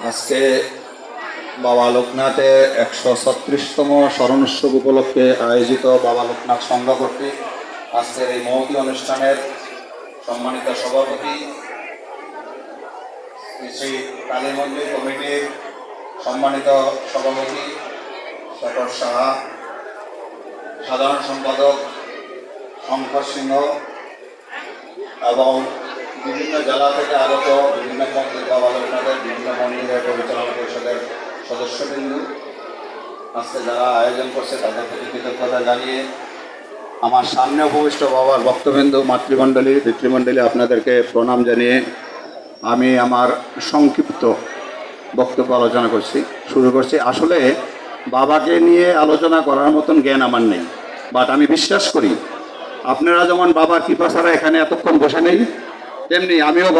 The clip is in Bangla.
আজকে বাবা লোকনাথের 136তম স্মরণোৎসব উপলক্ষে আয়োজিত বাবা লোকনাথ সংঘ কর্তৃক আজকের এই মহতী অনুষ্ঠানের সম্মানিত সভাপতি শ্রী কালী মন্দির কমিটির সম্মানিত সভাপতি শেখর সাহা, সাধারণ সম্পাদক শঙ্কর সিংহ এবং বিভিন্ন জেলা থেকে আগত বিভিন্ন মন্দির বাবা লোকনাথের বিভিন্ন মন্দিরের পরিচালনা পরিষদের সদস্যবৃন্দ, আজকে যারা আয়োজন করছে তাদের প্রতি কৃতজ্ঞতা জানিয়ে আমার সামনে উপবিষ্ট বাবার ভক্তবৃন্দ, মাতৃমণ্ডলী, পিতৃমণ্ডলী, আপনাদেরকে প্রণাম জানিয়ে আমি আমার সংক্ষিপ্ত বক্তব্য আলোচনা শুরু করছি। আসলে বাবাকে নিয়ে আলোচনা করার মতন জ্ঞান আমার নেই, বাট আমি বিশ্বাস করি আপনারা যেমন বাবার কৃপা ছাড়া এখানে এতক্ষণ বসে নেই, তেমনি আমিও